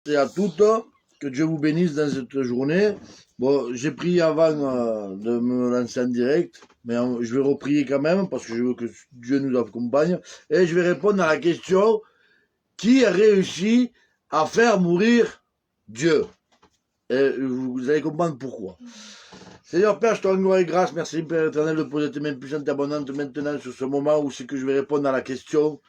Et à toutes, que Dieu vous bénisse dans cette journée. Bon, j'ai prié avant de me lancer en direct, mais je vais reprier quand même parce que je veux que Dieu nous accompagne. Et je vais répondre à la question, qui a réussi à faire mourir Dieu? Et vous allez comprendre pourquoi. Seigneur Père, je te rends gloire et grâce. Merci Père éternel de poser tes mains puissantes et abondantes maintenant sur ce moment où c'est que je vais répondre à la question.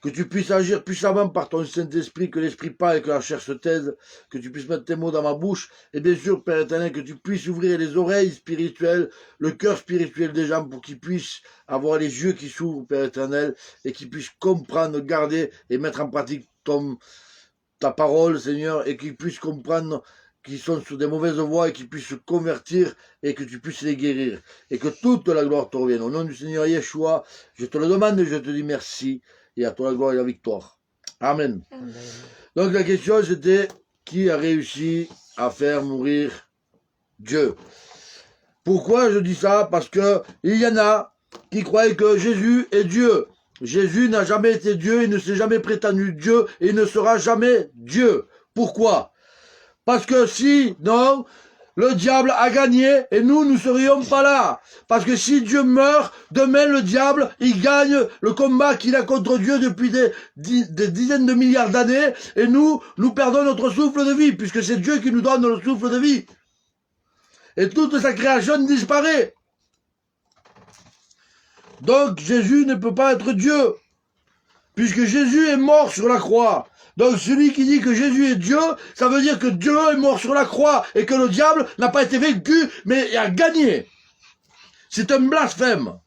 Que tu puisses agir puissamment par ton Saint-Esprit, que l'Esprit parle et que la chair se taise, que tu puisses mettre tes mots dans ma bouche, et bien sûr, Père éternel, que tu puisses ouvrir les oreilles spirituelles, le cœur spirituel des gens, pour qu'ils puissent avoir les yeux qui s'ouvrent, Père éternel, et qu'ils puissent comprendre, garder et mettre en pratique ta parole, Seigneur, et qu'ils puissent comprendre qu'ils sont sur des mauvaises voies et qu'ils puissent se convertir et que tu puisses les guérir, et que toute la gloire te revienne. Au nom du Seigneur Yeshua, je te le demande et je te dis merci. Et à toi la gloire et la victoire. Amen. Amen. Donc la question c'était, qui a réussi à faire mourir Dieu? Pourquoi je dis ça? Parce que il y en a qui croyaient que Jésus est Dieu. Jésus n'a jamais été Dieu, il ne s'est jamais prétendu Dieu, et il ne sera jamais Dieu. Pourquoi? Parce que si, non, le diable a gagné et nous, nous serions pas là. Parce que si Dieu meurt, demain le diable, il gagne le combat qu'il a contre Dieu depuis des dizaines de milliards d'années et nous perdons notre souffle de vie puisque c'est Dieu qui nous donne le souffle de vie. Et toute sa création disparaît. Donc Jésus ne peut pas être Dieu puisque Jésus est mort sur la croix. Donc celui qui dit que Jésus est Dieu, ça veut dire que Dieu est mort sur la croix et que le diable n'a pas été vaincu, mais a gagné. C'est un blasphème.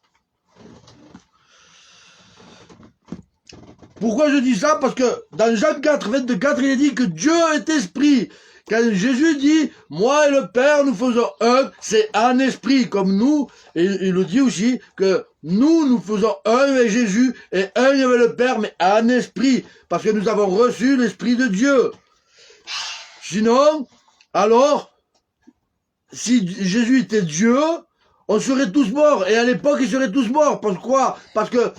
Pourquoi je dis ça? Parce que dans Jean 4, 24, il est dit que Dieu est esprit. Quand Jésus dit, moi et le Père, nous faisons un, c'est un esprit comme nous. Et il le dit aussi que nous faisons un avec Jésus et un avec le Père, mais un esprit. Parce que nous avons reçu l'esprit de Dieu. Sinon, alors, si Jésus était Dieu, on serait tous morts. Et à l'époque, ils seraient tous morts. Pourquoi? Parce que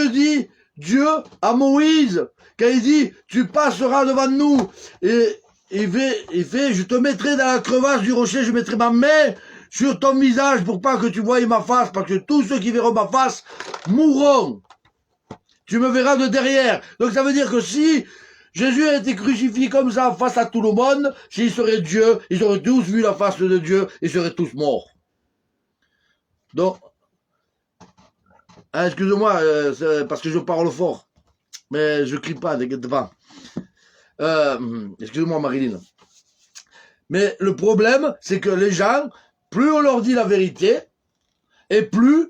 dit Dieu à Moïse? Quand il dit, tu passeras devant nous. Et il fait, je te mettrai dans la crevasse du rocher, je mettrai ma main sur ton visage pour pas que tu voies ma face, parce que tous ceux qui verront ma face mourront. Tu me verras de derrière. Donc ça veut dire que si Jésus a été crucifié comme ça face à tout le monde, s'il serait Dieu, ils auraient tous vu la face de Dieu, ils seraient tous morts. Donc, excusez-moi, parce que je parle fort, mais je crie pas, t'inquiète pas. Excusez-moi Marilyn. Mais le problème, c'est que les gens, plus on leur dit la vérité, et plus,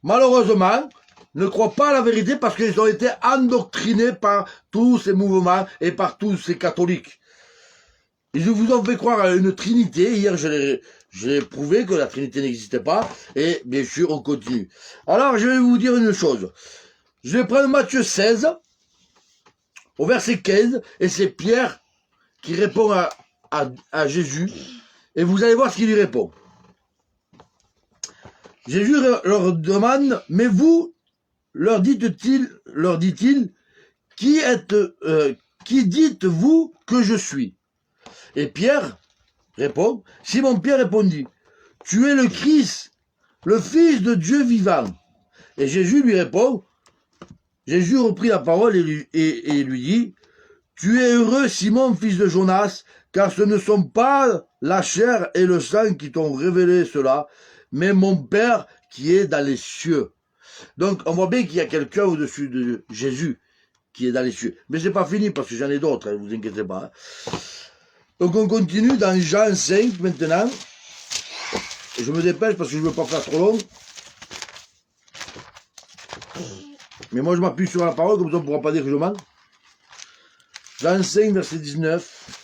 malheureusement, ne croient pas à la vérité parce qu'ils ont été endoctrinés par tous ces mouvements et par tous ces catholiques. Ils vous ont fait croire à une trinité. Hier, j'ai prouvé que la trinité n'existait pas. Et bien sûr, on continue. Alors, je vais vous dire une chose. Je vais prendre Matthieu 16, au verset 15, et c'est Pierre qui répond à Jésus. Et vous allez voir ce qu'il lui répond. Jésus leur demande, mais vous, leur dit-il, qui dites-vous que je suis? Et Pierre répond, Simon-Pierre répondit, tu es le Christ, le Fils de Dieu vivant. Et Jésus lui répond, Jésus reprit la parole et lui dit, tu es heureux, Simon, fils de Jonas, car ce ne sont pas la chair et le sang qui t'ont révélé cela, mais mon Père qui est dans les cieux. Donc, on voit bien qu'il y a quelqu'un au-dessus de Jésus qui est dans les cieux. Mais c'est pas fini parce que j'en ai d'autres, ne vous inquiétez pas. Donc, on continue dans Jean 5 maintenant. Et je me dépêche parce que je ne veux pas faire trop long. Mais moi, je m'appuie sur la parole, comme ça on ne pourra pas dire que je mens. Jean 5, verset 19.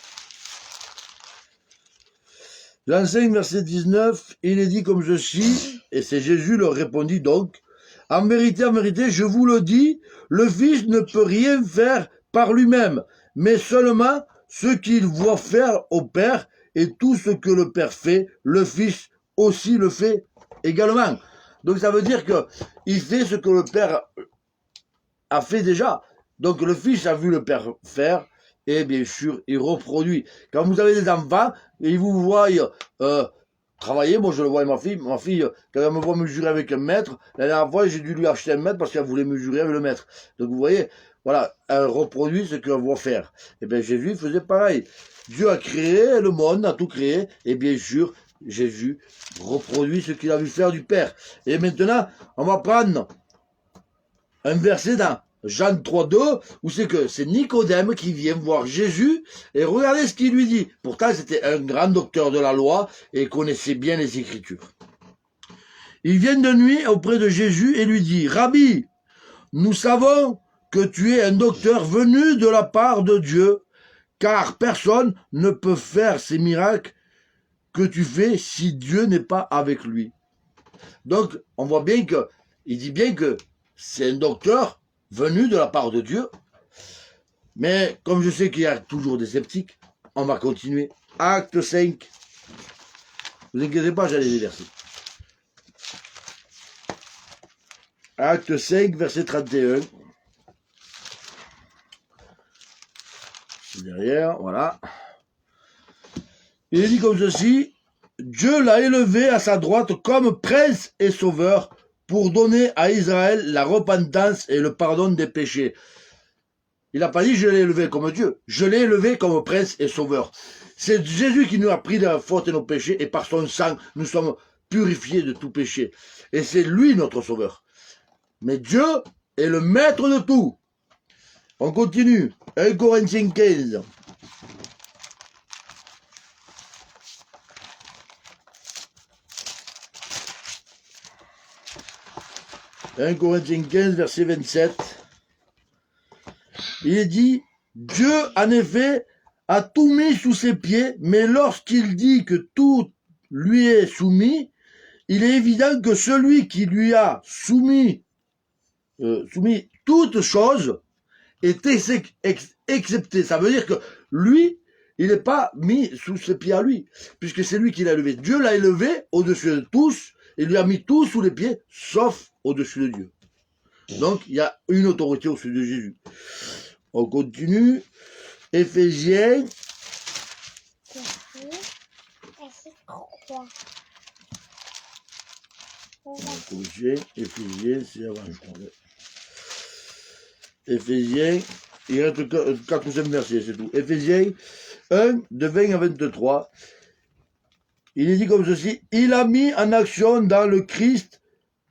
Jean 5, verset 19, il est dit comme ceci, et c'est Jésus leur répondit donc, en vérité, je vous le dis, le Fils ne peut rien faire par lui-même, mais seulement ce qu'il voit faire au Père, et tout ce que le Père fait, le Fils aussi le fait également. Donc ça veut dire que il fait ce que le Père a fait déjà. Donc le Fils a vu le Père faire, et bien sûr, il reproduit. Quand vous avez des enfants, et ils vous voient travailler, moi je le vois avec ma fille, quand elle me voit mesurer avec un mètre, la dernière fois j'ai dû lui acheter un mètre parce qu'elle voulait mesurer avec le mètre. Donc vous voyez, voilà, elle reproduit ce qu'elle voit faire. Et bien Jésus faisait pareil. Dieu a créé le monde, a tout créé, et bien sûr, Jésus reproduit ce qu'il a vu faire du Père. Et maintenant, on va prendre un verset dans Jean 3,2, où c'est que c'est Nicodème qui vient voir Jésus, et regardez ce qu'il lui dit. Pourtant, c'était un grand docteur de la loi, et connaissait bien les Écritures. Il vient de nuit auprès de Jésus et lui dit, Rabbi, nous savons que tu es un docteur venu de la part de Dieu, car personne ne peut faire ces miracles que tu fais si Dieu n'est pas avec lui. Donc, on voit bien que, il dit bien que c'est un docteur venu de la part de Dieu. Mais comme je sais qu'il y a toujours des sceptiques, on va continuer. Acte 5. Vous inquiétez pas, j'allais les versets. Acte 5, verset 31. C'est derrière, voilà. Il est dit comme ceci, Dieu l'a élevé à sa droite comme prince et sauveur pour donner à Israël la repentance et le pardon des péchés. Il n'a pas dit je l'ai élevé comme Dieu, je l'ai élevé comme prince et sauveur. C'est Jésus qui nous a pris de la faute et nos péchés, et par son sang, nous sommes purifiés de tout péché. Et c'est lui notre sauveur. Mais Dieu est le maître de tout. On continue. 1 Corinthiens 15. 1 Corinthiens 15, verset 27. Il est dit, Dieu, en effet, a tout mis sous ses pieds, mais lorsqu'il dit que tout lui est soumis, il est évident que celui qui lui a soumis toute chose est excepté. Ça veut dire que lui, il n'est pas mis sous ses pieds à lui, puisque c'est lui qui l'a élevé. Dieu l'a élevé au-dessus de tous, et lui a mis tout sous les pieds, sauf au-dessus de Dieu. Donc, il y a une autorité au-dessus de Jésus. On continue. Éphésiens. Éphésiens, c'est avant, je crois. Éphésiens, il reste 4 ou 5 versets, c'est tout. Éphésiens 1, de 20 à 23. Il est dit comme ceci, il a mis en action dans le Christ,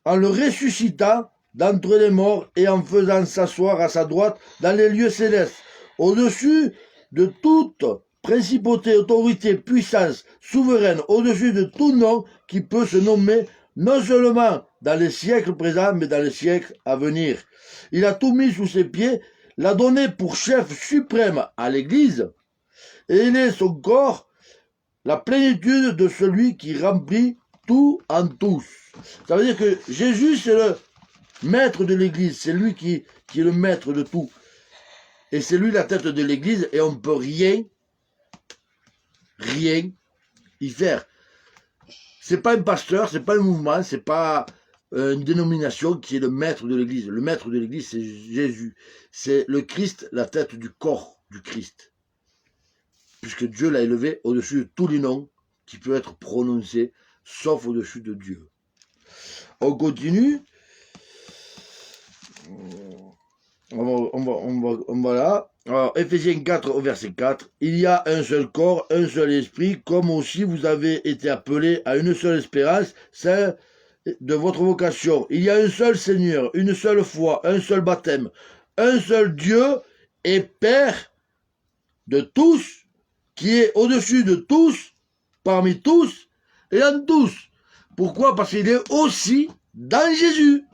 en le ressuscitant d'entre les morts et en faisant s'asseoir à sa droite dans les lieux célestes, au-dessus de toute principauté, autorité, puissance, souveraine, au-dessus de tout nom qui peut se nommer, non seulement dans les siècles présents, mais dans les siècles à venir. Il a tout mis sous ses pieds, l'a donné pour chef suprême à l'Église, et il est son corps, la plénitude de celui qui remplit tout en tous. Ça veut dire que Jésus, c'est le maître de l'Église, c'est lui qui est le maître de tout. Et c'est lui la tête de l'Église, et on ne peut rien y faire. C'est pas un pasteur, c'est pas un mouvement, c'est pas une dénomination qui est le maître de l'Église. Le maître de l'Église, c'est Jésus. C'est le Christ, la tête du corps du Christ. Puisque Dieu l'a élevé au-dessus de tous les noms qui peuvent être prononcés, sauf au-dessus de Dieu. On continue. On va là. Alors, Éphésiens 4 au verset 4. Il y a un seul corps, un seul esprit, comme aussi vous avez été appelés à une seule espérance, celle de votre vocation. Il y a un seul Seigneur, une seule foi, un seul baptême, un seul Dieu et Père de tous, qui est au-dessus de tous, parmi tous et en tous. Pourquoi? Parce qu'il est aussi dans Jésus.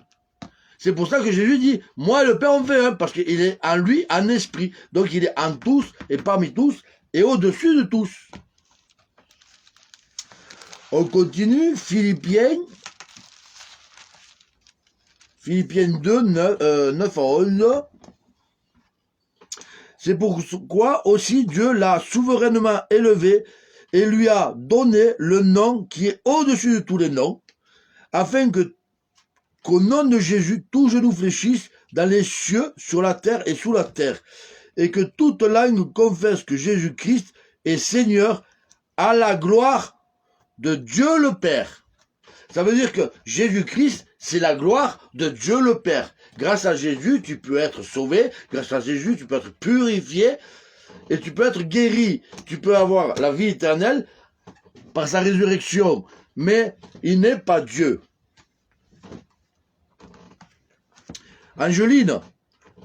C'est pour ça que Jésus dit, moi et le Père on fait un, parce qu'il est en lui, en esprit. Donc il est en tous et parmi tous et au-dessus de tous. On continue, Philippiens 2, 9 à 11. C'est pourquoi aussi Dieu l'a souverainement élevé et lui a donné le nom qui est au-dessus de tous les noms, afin qu'au nom de Jésus, tout genou fléchisse dans les cieux, sur la terre et sous la terre, et que toute langue confesse que Jésus-Christ est Seigneur à la gloire de Dieu le Père. Ça veut dire que Jésus-Christ, c'est la gloire de Dieu le Père. Grâce à Jésus, tu peux être sauvé. Grâce à Jésus, tu peux être purifié et tu peux être guéri. Tu peux avoir la vie éternelle par sa résurrection. Mais il n'est pas Dieu. Angeline,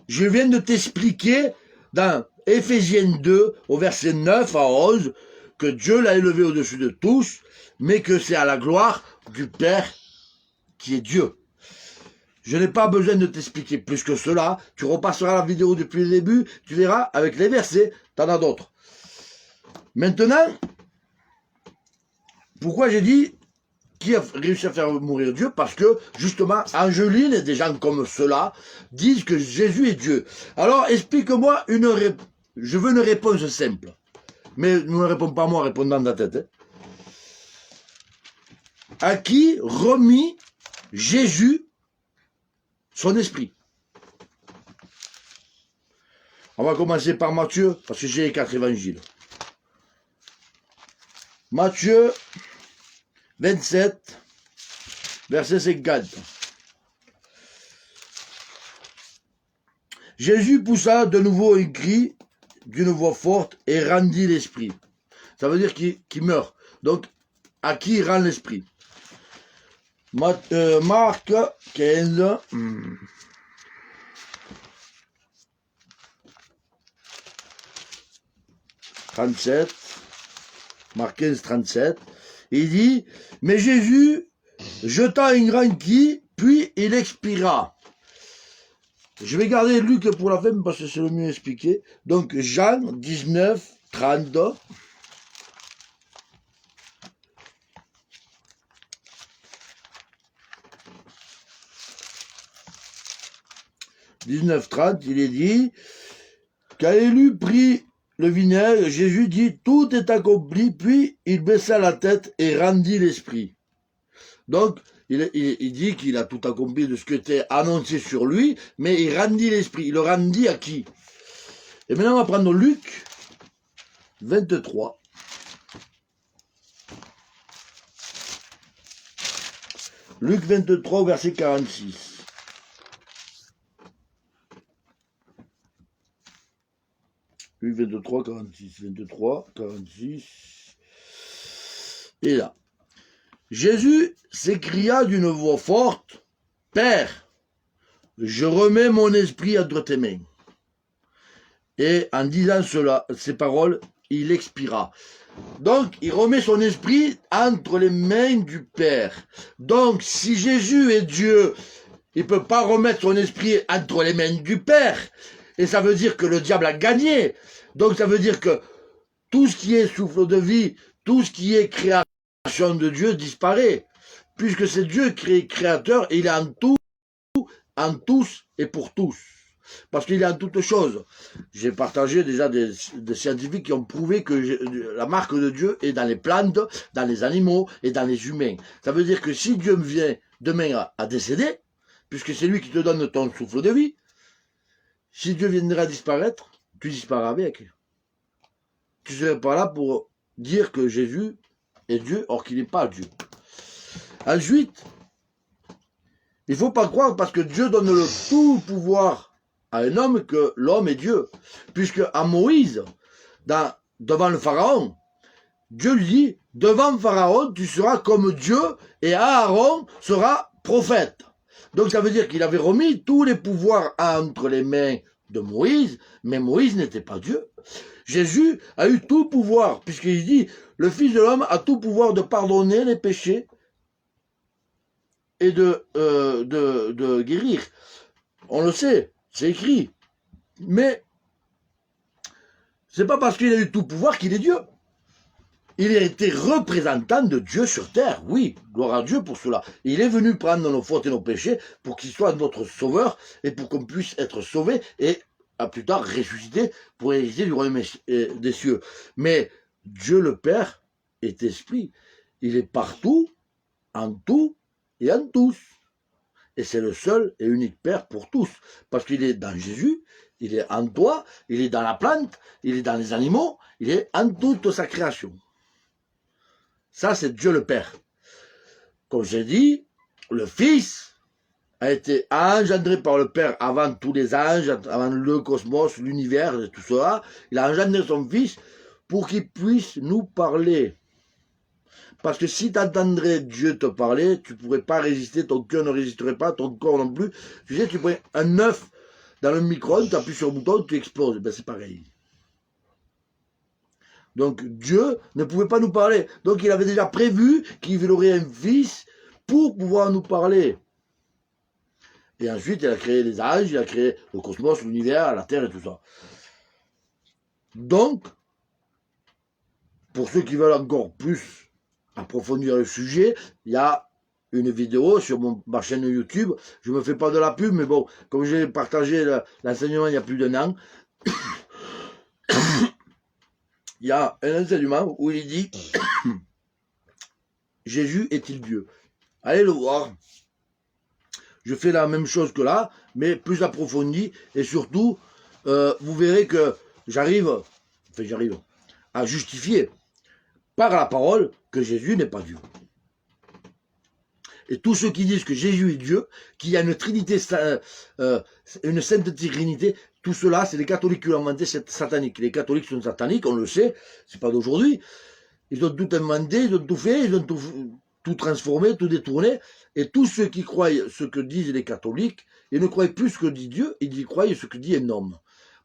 je viens de t'expliquer dans Éphésiens 2, au verset 9 à 11, que Dieu l'a élevé au-dessus de tous, mais que c'est à la gloire du Père qui est Dieu. Je n'ai pas besoin de t'expliquer plus que cela. Tu repasseras la vidéo depuis le début, tu verras avec les versets, t'en as d'autres. Maintenant, pourquoi j'ai dit qui a réussi à faire mourir Dieu? Parce que, justement, Angeline et des gens comme ceux-là disent que Jésus est Dieu. Alors, explique-moi je veux une réponse simple. Mais ne me réponds pas moi, réponds dans ta tête. Hein. À qui remit Jésus son esprit? On va commencer par Matthieu, parce que j'ai les 4 évangiles. Matthieu 27, verset 50. Jésus poussa de nouveau un cri d'une voix forte et rendit l'esprit. Ça veut dire qu'il meurt. Donc, à qui il rend l'esprit? Marc 15. 37. Marc 15, 37. Il dit, mais Jésus jeta un grand cri, puis il expira. Je vais garder Luc pour la fin parce que c'est le mieux expliqué. Donc Jean 19, 30. « 19:30, il est dit, quand il eut pris le vinaigre, Jésus dit, tout est accompli, puis il baissa la tête et rendit l'esprit. Donc, il dit qu'il a tout accompli de ce qui était annoncé sur lui, mais il rendit l'esprit. Il le rendit à qui? Et maintenant, on va prendre Luc 23. Luc 23, verset 46. Luc 23, 46. 23, 46. Et là. Jésus s'écria d'une voix forte, « Père, je remets mon esprit entre tes mains. » Et en disant ces paroles, il expira. Donc, il remet son esprit entre les mains du Père. Donc, si Jésus est Dieu, il ne peut pas remettre son esprit entre les mains du Père. Et ça veut dire que le diable a gagné. Donc, ça veut dire que tout ce qui est souffle de vie, tout ce qui est création de Dieu disparaît. Puisque c'est Dieu qui est créateur, et il est en tout, en tous et pour tous. Parce qu'il est en toutes choses. J'ai partagé déjà des scientifiques qui ont prouvé que la marque de Dieu est dans les plantes, dans les animaux et dans les humains. Ça veut dire que si Dieu me vient demain à décéder, puisque c'est lui qui te donne ton souffle de vie, si Dieu viendrait à disparaître, tu disparais avec. Tu ne serais pas là pour dire que Jésus est Dieu, or qu'il n'est pas Dieu. Ensuite, il ne faut pas croire parce que Dieu donne le tout pouvoir à un homme que l'homme est Dieu. Puisque à Moïse, devant le Pharaon, Dieu lui dit, devant Pharaon, tu seras comme Dieu et Aaron sera prophète. Donc ça veut dire qu'il avait remis tous les pouvoirs entre les mains de Moïse, mais Moïse n'était pas Dieu. Jésus a eu tout pouvoir, puisqu'il dit, le Fils de l'homme a tout pouvoir de pardonner les péchés et de guérir. On le sait, c'est écrit. Mais c'est pas parce qu'il a eu tout pouvoir qu'il est Dieu. Il a été représentant de Dieu sur terre, oui, gloire à Dieu pour cela. Il est venu prendre nos fautes et nos péchés pour qu'il soit notre sauveur et pour qu'on puisse être sauvé et à plus tard ressuscité pour hériter du royaume des cieux. Mais Dieu le Père est esprit. Il est partout, en tout et en tous. Et c'est le seul et unique Père pour tous. Parce qu'il est dans Jésus, Il est en toi, il est dans la plante, il est dans les animaux, il est en toute sa création. Ça, c'est Dieu le Père. Comme j'ai dit, le Fils a été engendré par le Père avant tous les anges, avant le cosmos, l'univers, tout cela. Il a engendré son Fils pour qu'il puisse nous parler. Parce que si tu entendrais Dieu te parler, tu ne pourrais pas résister, ton cœur ne résisterait pas, ton corps non plus. Tu sais, tu prends un œuf dans le micro-ondes, tu appuies sur le bouton, tu exploses. Ben, c'est pareil. Donc Dieu ne pouvait pas nous parler. Donc il avait déjà prévu qu'il aurait un fils pour pouvoir nous parler. Et ensuite, il a créé les anges, il a créé le cosmos, l'univers, la terre et tout ça. Donc, pour ceux qui veulent encore plus approfondir le sujet, il y a une vidéo sur ma chaîne YouTube. Je ne me fais pas de la pub, mais bon, comme j'ai partagé l'enseignement il y a plus d'1 an, il y a un enseignement où il dit « Jésus est-il Dieu ?» Allez le voir. Je fais la même chose que là, mais plus approfondie, et surtout, vous verrez que j'arrive à justifier par la parole que Jésus n'est pas Dieu. Et tous ceux qui disent que Jésus est Dieu, qu'il y a une trinité, une sainte trinité, tout cela, c'est les catholiques qui l'ont inventé, c'est satanique. Les catholiques sont sataniques, on le sait, c'est pas d'aujourd'hui. Ils ont tout inventé, ils ont tout fait, ils ont tout transformé, tout détourné. Et tous ceux qui croient ce que disent les catholiques, ils ne croient plus ce que dit Dieu, ils croient ce que dit un homme.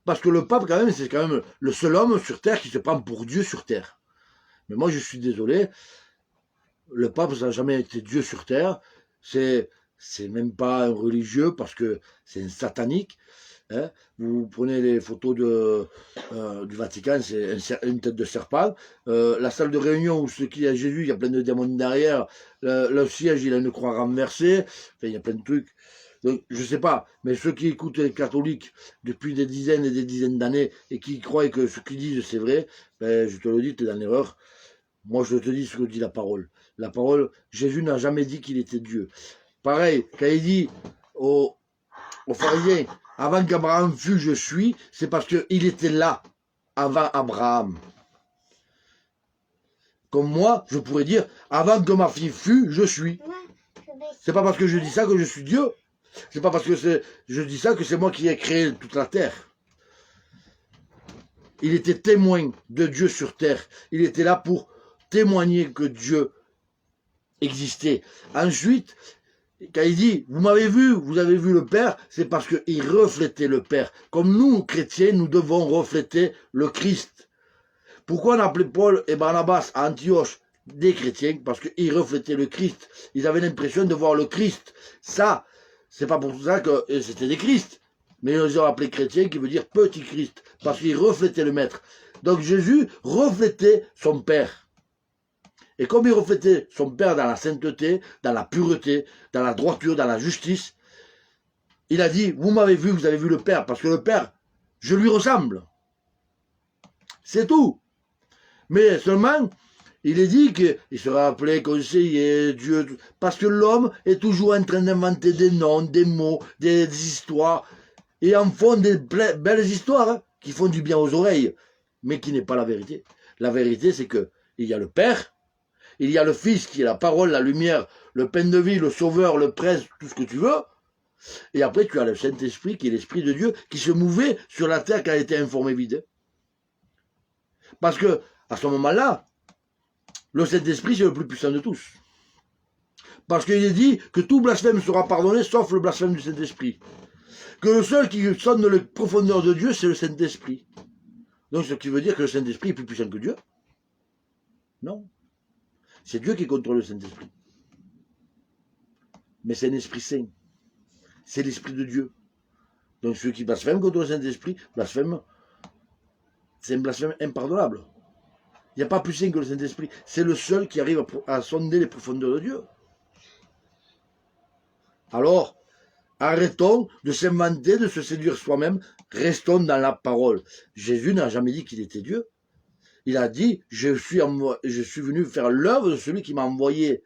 Parce que le pape, quand même, c'est quand même le seul homme sur terre qui se prend pour Dieu sur terre. Mais moi, je suis désolé, le pape, ça n'a jamais été Dieu sur terre. C'est même pas un religieux parce que c'est un satanique. Hein. Vous prenez les photos du Vatican, c'est une tête de serpent. La salle de réunion où ce qu'il y a Jésus, il y a plein de démons derrière. Le siège, il a une croix renversée. Enfin, il y a plein de trucs. Donc, je sais pas, mais ceux qui écoutent les catholiques depuis des dizaines et des dizaines d'années et qui croient que ce qu'ils disent c'est vrai, ben, je te le dis, tu es dans l'erreur. Moi, je te dis ce que dit la parole. La parole, Jésus n'a jamais dit qu'il était Dieu. Pareil, quand il dit aux pharisiens, avant qu'Abraham fût, je suis, c'est parce qu'il était là, avant Abraham. Comme moi, je pourrais dire, avant que ma fille fût, je suis. C'est pas parce que je dis ça que je suis Dieu. C'est pas parce que je dis ça que c'est moi qui ai créé toute la terre. Il était témoin de Dieu sur terre. Il était là pour témoigner que Dieu existait. Ensuite, quand il dit, vous m'avez vu, vous avez vu le Père, c'est parce qu'il reflétait le Père. Comme nous, chrétiens, nous devons refléter le Christ. Pourquoi on appelait Paul et Barnabas à Antioche des chrétiens? Parce qu'ils reflétaient le Christ. Ils avaient l'impression de voir le Christ. Ça, c'est pas pour ça que c'était des Christ. Mais ils les ont appelés chrétiens, qui veut dire petit Christ. Parce qu'ils reflétaient le Maître. Donc Jésus reflétait son Père. Et comme il reflétait son Père dans la sainteté, dans la pureté, dans la droiture, dans la justice, il a dit, vous m'avez vu, vous avez vu le Père, parce que le Père, je lui ressemble. C'est tout. Mais seulement, il est dit qu'il sera appelé conseiller, Dieu, parce que l'homme est toujours en train d'inventer des noms, des mots, des histoires, et en font des belles histoires, hein, qui font du bien aux oreilles, mais qui n'est pas la vérité. La vérité, c'est que il y a le Père, il y a le Fils qui est la parole, la lumière, le pain de vie, le sauveur, le prince, tout ce que tu veux. Et après, tu as le Saint-Esprit qui est l'Esprit de Dieu qui se mouvait sur la terre qui a été informée vide. Parce que, à ce moment-là, le Saint-Esprit, c'est le plus puissant de tous. Parce qu'il est dit que tout blasphème sera pardonné, sauf le blasphème du Saint-Esprit. Que le seul qui sonne les profondeurs de Dieu, c'est le Saint-Esprit. Donc, ce qui veut dire que le Saint-Esprit est plus puissant que Dieu? Non. C'est Dieu qui contrôle le Saint-Esprit. Mais c'est un esprit saint. C'est l'Esprit de Dieu. Donc ceux qui blasphèment contre le Saint-Esprit, blasphème, c'est un blasphème impardonnable. Il n'y a pas plus saint que le Saint-Esprit. C'est le seul qui arrive à sonder les profondeurs de Dieu. Alors, arrêtons de s'inventer, de se séduire soi-même. Restons dans la parole. Jésus n'a jamais dit qu'il était Dieu. Il a dit, je suis venu faire l'œuvre de celui qui m'a envoyé.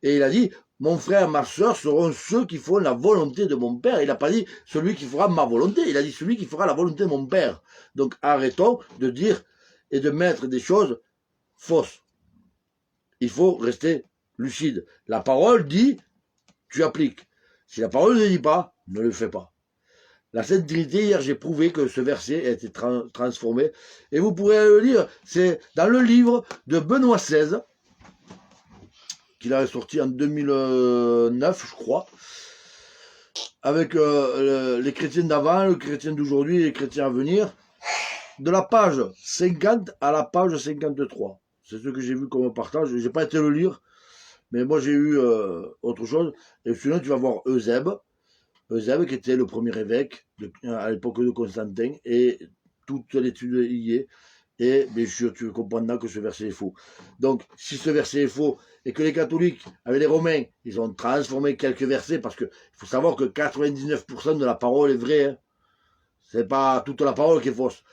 Et il a dit, mon frère, ma soeur seront ceux qui font la volonté de mon Père. Il n'a pas dit celui qui fera ma volonté, il a dit celui qui fera la volonté de mon Père. Donc arrêtons de dire et de mettre des choses fausses. Il faut rester lucide. La parole dit, tu appliques. Si la parole ne dit pas, ne le fais pas. La Sainte Trinité, hier, j'ai prouvé que ce verset a été transformé. Et vous pourrez le lire, c'est dans le livre de Benoît XVI, qu'il a sorti en 2009, je crois, avec les chrétiens d'avant, les chrétiens d'aujourd'hui et les chrétiens à venir, de la page 50 à la page 53. C'est ce que j'ai vu comme partage. J'ai pas été le lire, mais moi j'ai eu autre chose. Et sinon, tu vas voir Eusèbe, qui était le premier évêque à l'époque de Constantin, et toute l'étude y est. Et bien sûr, tu comprendras que ce verset est faux. Donc, si ce verset est faux, et que les catholiques, avec les Romains, ils ont transformé quelques versets, parce qu'il faut savoir que 99% de la parole est vraie. Hein. C'est pas toute la parole qui est fausse.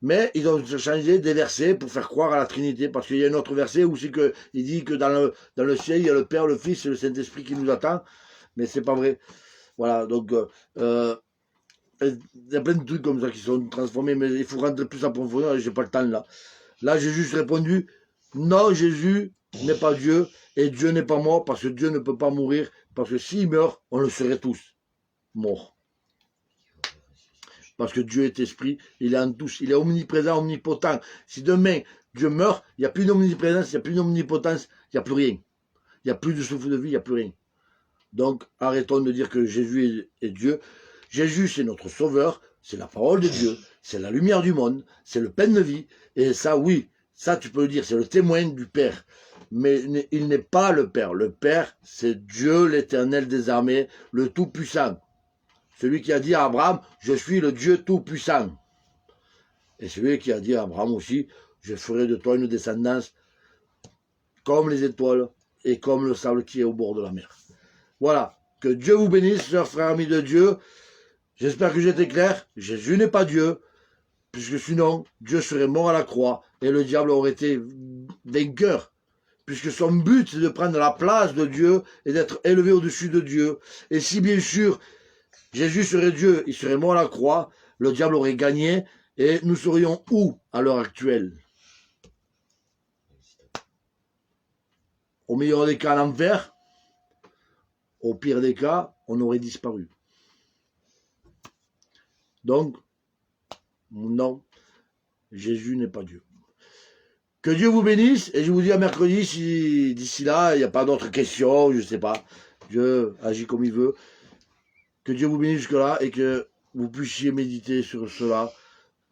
Mais ils ont changé des versets pour faire croire à la Trinité, parce qu'il y a un autre verset où c'est que il dit que dans le ciel, il y a le Père, le Fils et le Saint-Esprit qui nous attend. Mais c'est pas vrai. Voilà, donc il y a plein de trucs comme ça qui sont transformés, mais il faut rentrer plus en profondeur et j'ai pas le temps là. Là, j'ai juste répondu, non, Jésus n'est pas Dieu et Dieu n'est pas mort parce que Dieu ne peut pas mourir, parce que s'il meurt, on le serait tous morts. Parce que Dieu est esprit, il est en tous, il est omniprésent, omnipotent. Si demain Dieu meurt, il n'y a plus d'omniprésence, il n'y a plus d'omnipotence, il n'y a plus rien. Il n'y a plus de souffle de vie, il n'y a plus rien. Donc, arrêtons de dire que Jésus est Dieu. Jésus, c'est notre sauveur, c'est la parole de Dieu, c'est la lumière du monde, c'est le pain de vie. Et ça, oui, ça tu peux le dire, c'est le témoin du Père. Mais il n'est pas le Père. Le Père, c'est Dieu, l'Éternel des armées, le Tout-Puissant. Celui qui a dit à Abraham, je suis le Dieu Tout-Puissant. Et celui qui a dit à Abraham aussi, je ferai de toi une descendance comme les étoiles et comme le sable qui est au bord de la mer. Voilà, que Dieu vous bénisse, sœurs, frères, amis de Dieu. J'espère que j'étais clair. Jésus n'est pas Dieu, puisque sinon, Dieu serait mort à la croix et le diable aurait été vainqueur, puisque son but, c'est de prendre la place de Dieu et d'être élevé au-dessus de Dieu. Et si bien sûr, Jésus serait Dieu, il serait mort à la croix, le diable aurait gagné, et nous serions où à l'heure actuelle? Au meilleur des cas, en enfer. Au pire des cas, on aurait disparu. Donc, non, Jésus n'est pas Dieu. Que Dieu vous bénisse, et je vous dis à mercredi, si d'ici là, il n'y a pas d'autres questions, je ne sais pas, Dieu agit comme il veut. Que Dieu vous bénisse jusque-là, et que vous puissiez méditer sur cela.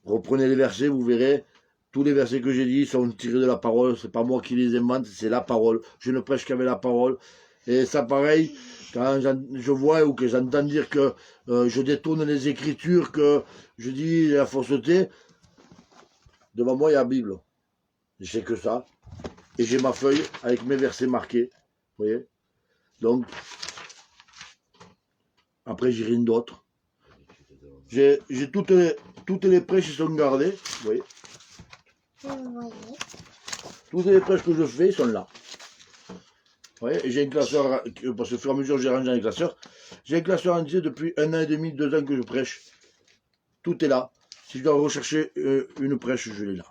Reprenez les versets, vous verrez, tous les versets que j'ai dit sont tirés de la parole, c'est pas moi qui les invente, c'est la parole. Je ne prêche qu'avec la parole. Et ça, pareil, quand je vois ou que j'entends dire que je détourne les Écritures, que je dis la fausseté, devant moi, il y a la Bible. Je sais que ça. Et j'ai ma feuille avec mes versets marqués. Vous voyez? Donc, après, j'ai rien d'autre. J'ai toutes les prêches qui sont gardées. Vous voyez? Toutes les prêches que je fais sont là. Vous voyez, j'ai un classeur, parce que au fur et à mesure j'ai rangé un classeur. J'ai un classeur entier depuis 1 an et demi, 2 ans que je prêche. Tout est là. Si je dois rechercher une prêche, je l'ai là.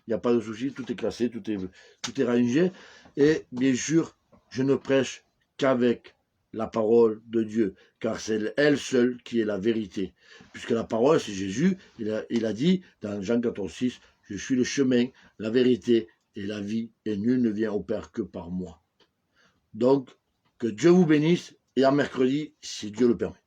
Il n'y a pas de souci, tout est classé, tout est rangé. Et bien sûr, je ne prêche qu'avec la parole de Dieu, car c'est elle seule qui est la vérité. Puisque la parole, c'est Jésus, il a dit dans Jean 14,6, je suis le chemin, la vérité et la vie, et nul ne vient au Père que par moi. Donc, que Dieu vous bénisse, et à mercredi, si Dieu le permet.